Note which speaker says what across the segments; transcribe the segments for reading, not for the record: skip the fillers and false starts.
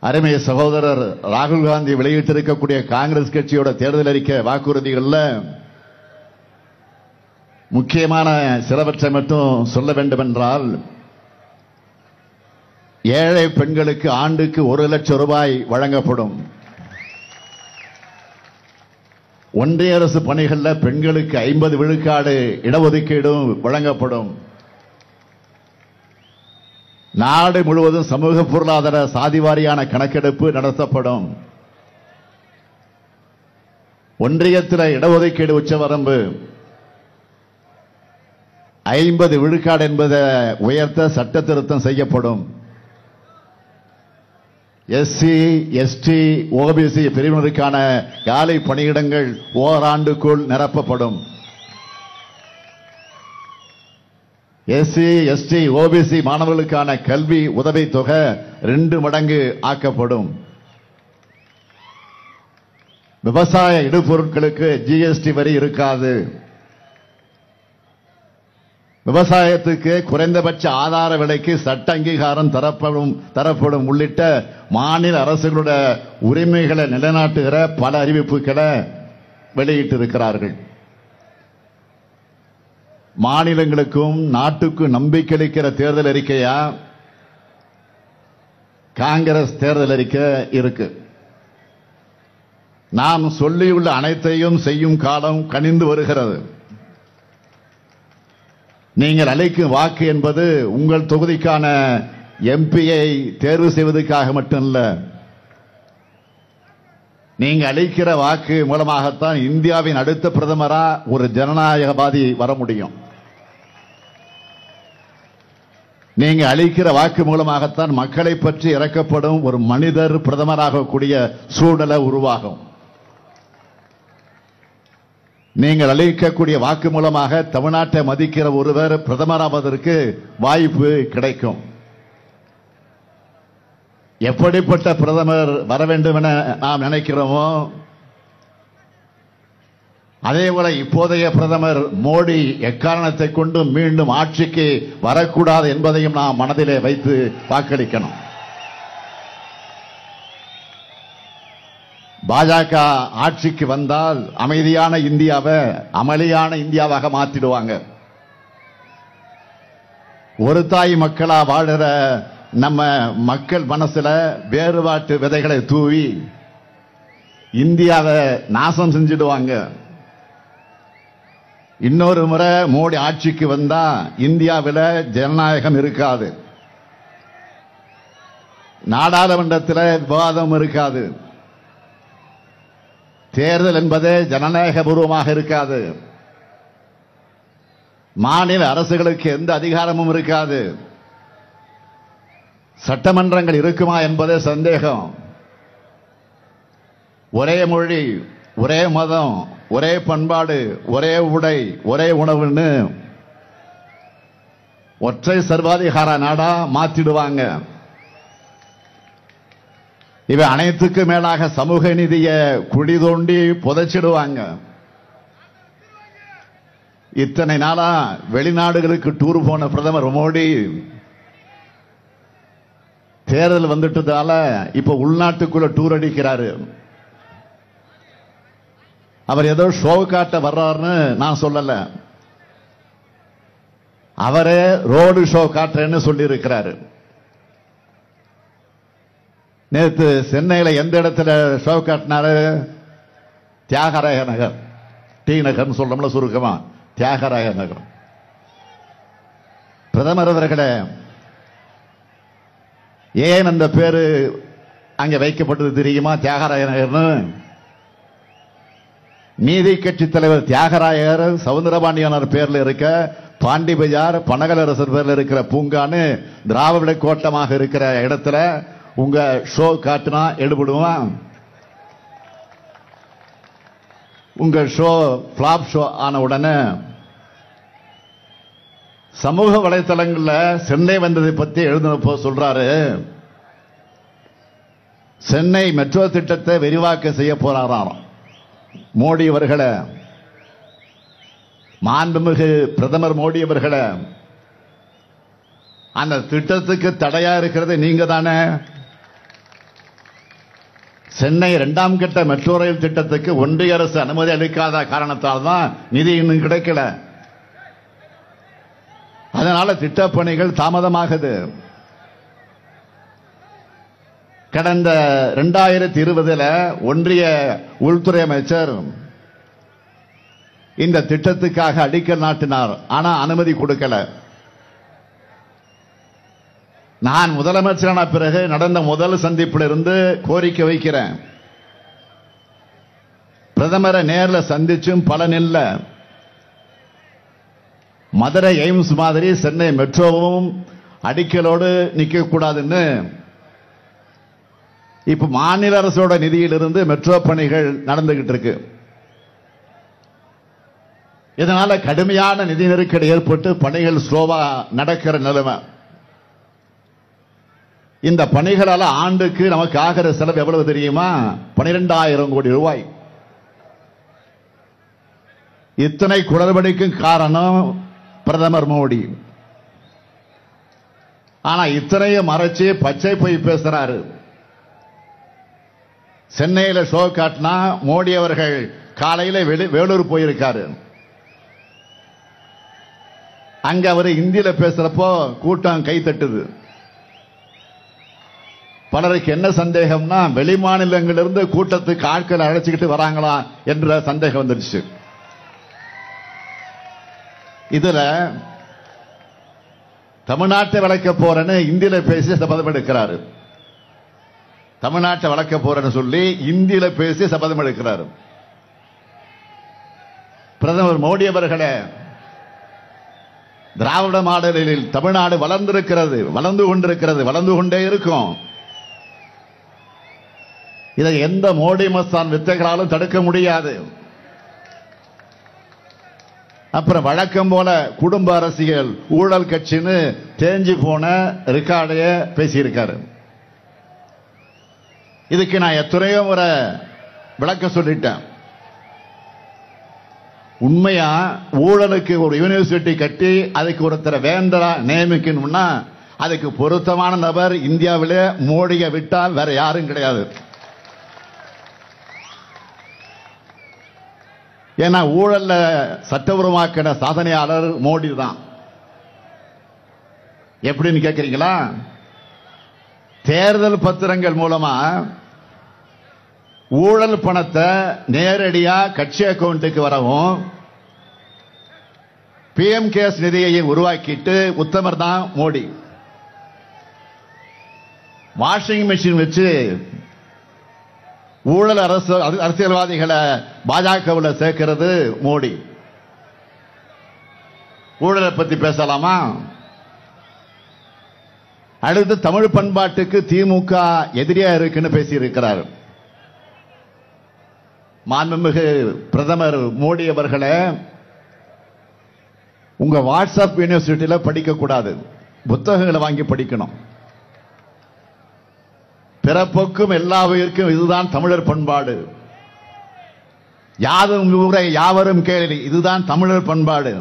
Speaker 1: அருமை சகோதரர் ராகுல் காந்தி வெளியிட்டிருக்கக்கூடிய காங்கிரஸ் கட்சியோட தேர்தல் அறிக்கை வாக்குறுதிகள்ல முக்கியமான சிலவற்றை மட்டும் சொல்ல வேண்டும் என்றால், ஏழை பெண்களுக்கு ஆண்டுக்கு 1 லட்சம் ரூபாய் வழங்கப்படும். ஒன்றிய அரசு பணிகளில் பெண்களுக்கு 50 விழுக்காடு இடஒதுக்கீடும் வழங்கப்படும். நாடு முழுவதும் சமூக பொருளாதார சாதிவாரியான கணக்கெடுப்பு நடத்தப்படும். ஒன்றியத்தில் இடஒதுக்கீடு உச்சவரம்பு 50 விழுக்காடு என்பதை உயர்த்த சட்ட திருத்தம் செய்யப்படும். எஸ்சி, எஸ்டி, ஓபிசி பிரிவினருக்கான காலி பணியிடங்கள் ஓராண்டுக்குள் நிரப்பப்படும். எஸ்சி, எஸ்டி, ஓபிசி மாணவர்களுக்கான கல்வி உதவித்தொகை 2 மடங்கு ஆக்கப்படும். விவசாய இடுபொருட்களுக்கு ஜிஎஸ்டி வரி இருக்காது. விவசாயத்துக்கு குறைந்தபட்ச ஆதார விலைக்கு சட்ட அங்கீகாரம் தரப்படும் உள்ளிட்ட மாநில அரசுகளுடைய உரிமைகளை நிலைநாட்டுகிற பல அறிவிப்புகளை வெளியிட்டிருக்கிறார்கள். மாநிலங்களுக்கும் நாட்டுக்கும் நம்பிக்கை அளிக்கிற தேர்தல் அறிக்கையா காங்கிரஸ் தேர்தல் அறிக்கை இருக்கு. நாம் சொல்லியுள்ள அனைத்தையும் செய்யும் காலம் கனிந்து வருகிறது. நீங்கள் அளிக்கும் வாக்கு என்பது உங்கள் தொகுதிக்கான எம்பியை தேர்வு செய்வதற்காக மட்டுமல்ல, நீங்க அளிக்கிற வாக்கு மூலமாகத்தான் இந்தியாவின் அடுத்த பிரதமரா ஒரு ஜனநாயகவாதி வர முடியும். நீங்க அளிக்கிற வாக்கு மூலமாகத்தான் மக்களை பற்றி இறக்கப்படும் ஒரு மனிதர் பிரதமராக கூடிய சூழ்நிலை உருவாகும். நீங்கள் அளிக்கக்கூடிய வாக்கு மூலமாக தமிழ்நாட்டை மதிக்கிற ஒருவர் பிரதமராவதற்கு வாய்ப்பு கிடைக்கும். எப்படிப்பட்ட பிரதமர் வர வேண்டும் என நாம் நினைக்கிறோமோ அதேபோல இப்போதைய பிரதமர் மோடி எக்காரணத்தை கொண்டு மீண்டும் ஆட்சிக்கு வரக்கூடாது என்பதையும் நாம் மனதிலே வைத்து வாக்களிக்கணும். பாஜக ஆட்சிக்கு வந்தால் அமைதியான இந்தியாவை அமளியான இந்தியாவாக மாற்றிடுவாங்க. ஒரு தாய் மக்களா வாழுற நம்ம மக்கள் மனசுல வேறுபாட்டு விதைகளை தூவி இந்தியாவை நாசம் செஞ்சிடுவாங்க. இன்னொரு முறை மோடி ஆட்சிக்கு வந்தா இந்தியாவில் ஜனநாயகம் இருக்காது, நாடாளுமன்றத்தில் விவாதம் இருக்காது, தேர்தல் என்பதே ஜனநாயக பூர்வமாக இருக்காது, மாநில அரசுகளுக்கு எந்த அதிகாரமும் இருக்காது, சட்டமன்றங்கள் இருக்குமா என்பதே சந்தேகம். ஒரே மொழி, ஒரே மதம், ஒரே பண்பாடு, ஒரே உடை, ஒரே உணவுன்னு ஒற்றை சர்வாதிகார நாடா மாத்திடுவாங்க. இவை அனைத்துக்கு மேலாக சமூக நீதியை குழி தோண்டி புதைச்சிடுவாங்க. இத்தனை நாளா வெளிநாடுகளுக்கு டூர் போன பிரதமர் மோடி தேர்தல் வந்துட்டதால இப்ப உள்நாட்டுக்குள்ள டூர் அடிக்கிறாரு. அவர் ஏதோ ஷோ காட்ட வர்றாருன்னு நான் சொல்லல, அவரே ரோடு ஷோ காட்டுறேன்னு சொல்லி இருக்கிறாரு. நேற்று சென்னையில் எந்த இடத்துல ஷோ காட்டினாரு? தியாகராய நகர், டி நகர்னு சொல்றோம்ல சுருக்கமா, தியாகராய நகர். பிரதமர் அவர்களே, ஏன் அந்த பேரு அங்க வைக்கப்பட்டது தெரியுமா? தியாகராய நகர்னு. நீதி கட்சி தலைவர் தியாகராயர் சவுந்தரபாண்டியனார் பேர்ல இருக்க பாண்டி பஜார் பனகலரசர் பேர்ல இருக்கிற பூங்கான்னு திராவிட கோட்டமாக இருக்கிற இடத்துல உங்க ஷோ காட்டினா எடுபடுவான்? உங்க ஷோ பிளாப் ஷோ ஆன உடனே சமூக வலைத்தளங்கள்ல சென்னை வந்ததை பத்தி எழுதினப்போ சொல்றாரு, சென்னை மெட்ரோ திட்டத்தை விரிவாக்கம் செய்ய போறாராம் மோடி அவர்களை. மாண்புமிகு பிரதமர் மோடி அவர்களை, அந்த திட்டத்துக்கு தடையா இருக்கிறது நீங்க தானே. சென்னை 2ஆம் கட்ட மெட்ரோ ரயில் திட்டத்துக்கு ஒன்றிய அரசு அனுமதி அளிக்காத காரணத்தால் தான் நிதி இன்னும் கிடைக்கல. அதனால திட்டப்பணிகள் தாமதமாகுது. கடந்த 2020 ஒன்றிய உள்துறை அமைச்சர் இந்த திட்டத்துக்காக அடிக்கல் நாட்டினார். ஆனா அனுமதி கொடுக்கல. நான் முதலமைச்சரான பிறகு நடந்த முதல் சந்திப்பிலிருந்து கோரிக்கை வைக்கிறேன். பிரதமரை நேரில் சந்திச்சும் பலன் இல்ல. மதுரை எய்ம்ஸ் மாதிரி சென்னை மெட்ரோவும் அடிக்கலோடு நிக்க கூடாதுன்னு இப்ப மாநில அரசோட நிதியிலிருந்து மெட்ரோ பணிகள் நடந்துகிட்டு இருக்கு. இதனால கடுமையான நிதி நெருக்கடி ஏற்பட்டு பணிகள் ஸ்லோவா நடக்கிற நிலைமை. இந்த பணிகளால ஆண்டுக்கு நமக்கு ஆகிற செலவு எவ்வளவு தெரியுமா? 12,000 கோடி ரூபாய். இத்தனை குளறுபடிக்கும் காரணம் பிரதமர் மோடி. ஆனா இத்தனையும் மறைச்சு பச்சை பொய் பேசுறாரு. சென்னையில ஷோ காட்டினா மோடி அவர்கள் காலையில வேலூர் போயிருக்காரு. அங்க அவர் இந்தியில பேசுறப்போ கூட்டம் கை தட்டுது. பலருக்கு என்ன சந்தேகம்னா வெளி மாநிலங்களிலிருந்து கூட்டத்துக்கு ஆட்களை அழைச்சிக்கிட்டு வராங்களா என்ற சந்தேகம் வந்துருச்சு. இதுல தமிழ்நாட்டை வளர்க்க போறேன்னு இந்தியில பேசி சபதம் எடுக்கிறாரு. தமிழ்நாட்டை வளர்க்க போறேன்னு சொல்லி இந்தியில பேசி சபதம் எடுக்கிறாரு. பிரதமர் மோடி அவர்களே, திராவிட மாடலில் தமிழ்நாடு வளர்ந்திருக்கிறது, வளர்ந்து கொண்டிருக்கிறது, வளர்ந்து கொண்டே இருக்கும். இதை எந்த மோடி மஸ்தான் வித்தைகளாலும் தடுக்க முடியாது. அப்புறம் வழக்கம் போல குடும்ப அரசியல், ஊழல் கட்சின்னு தேஞ்சு போன ரெக்கார்டைய பேசியிருக்காரு. இதுக்கு நான் எத்தனையோ முறை விளக்கம் சொல்லிட்டேன். உண்மையா ஊழலுக்கு ஒரு யூனிவர்சிட்டி கட்டி அதுக்கு ஒருத்தரை வேந்தரா நியமிக்கணும்னா அதுக்கு பொருத்தமான நபர் இந்தியாவிலே மோடியை விட்டால் வேற யாரும் கிடையாது. ஏன்னா ஊழல்ல சட்டபூர்வமாக்கின சாதனையாளர் மோடி தான். எப்படின்னு கேட்கிறீங்களா? தேர்தல் பத்திரங்கள் மூலமா ஊழல் பணத்தை நேரடியா கட்சி அக்கவுண்ட்டுக்கு வரவும் PM கேஸ் நிதியை உருவாக்கிட்டு உத்தமர் தான் மோடி. வாஷிங் மெஷின் வச்சு ஊழல் அரசியல்வாதிகளை பாஜகவில் சேர்க்கிறது மோடி. ஊழலை பத்தி பேசலாமா? அடுத்து தமிழ் பண்பாட்டுக்கு திமுக எதிரியா இருக்குன்னு பேசி இருக்கிறார். மாண்புமிகு பிரதமர் மோடி அவர்களே, உங்க வாட்ஸ்அப் யூனிவர்சிட்டியில படிக்க கூடாது, புத்தகங்களை வாங்கி படிக்கணும். பிறப்புக்கும் எல்லா உயிருக்கும் இதுதான் தமிழர் பண்பாடு. யாதும் ஊரை யாவரும் கேளி, இதுதான் தமிழர் பண்பாடு.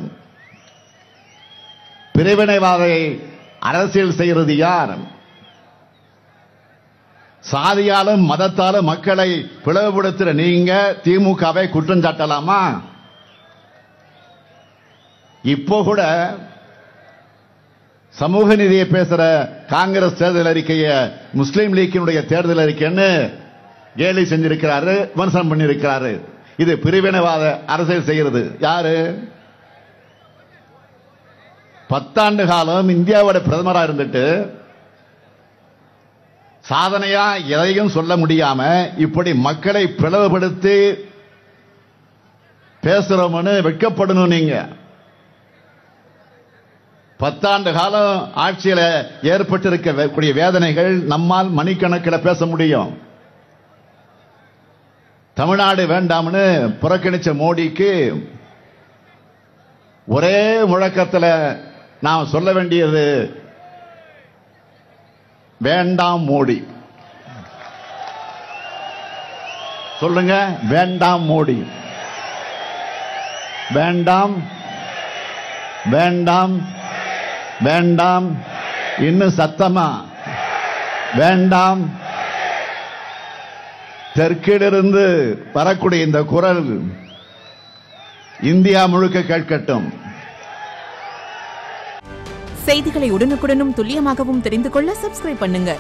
Speaker 1: பிரிவினைவாதை அரசியல் செய்கிறது யார்? சாதியாலும் மதத்தாலும் மக்களை பிளவுபடுத்துற நீங்க திமுகவை குற்றம் சாட்டலாமா? இப்போ கூட சமூக நீதியை பேசுற காங்கிரஸ் தேர்தல் அறிக்கைய முஸ்லீம் லீக்கினுடைய தேர்தல் அறிக்கைன்னு கேலி செஞ்சிருக்கிறாரு, விமர்சனம் பண்ணிருக்கிறாரு. இது பிரிவினைவாத அரசியல் செய்கிறது யாரு? 10 ஆண்டு காலம் இந்தியாவோட பிரதமரா இருந்துட்டு சாதனையா எதையும் சொல்ல முடியாம இப்படி மக்களை பிளவுபடுத்தி பேசுறோம்னு வெட்கப்படணும். நீங்க 10 ஆண்டு காலம் ஆட்சியில ஏற்பட்டிருக்கக்கூடிய வேதனைகள் நம்மால் மணிக்கணக்கில் பேச முடியும். தமிழ்நாடு வேண்டாம்னு புறக்கணிச்ச மோடிக்கு ஒரே முழக்கத்தில் நாம் சொல்ல வேண்டியது வேண்டாம் மோடி. சொல்லுங்க, வேண்டாம் மோடி, வேண்டாம் வேண்டாம் வேண்டாம். இன்னும் சத்தமா வேண்டாம். தெற்கிலிருந்து வரக்கூடிய இந்த குரல் இந்தியா முழுக்க கேட்கட்டும்.
Speaker 2: செய்திகளை உடனுக்குடனும் துல்லியமாகவும் தெரிந்து கொள்ள சப்ஸ்கிரைப் பண்ணுங்க.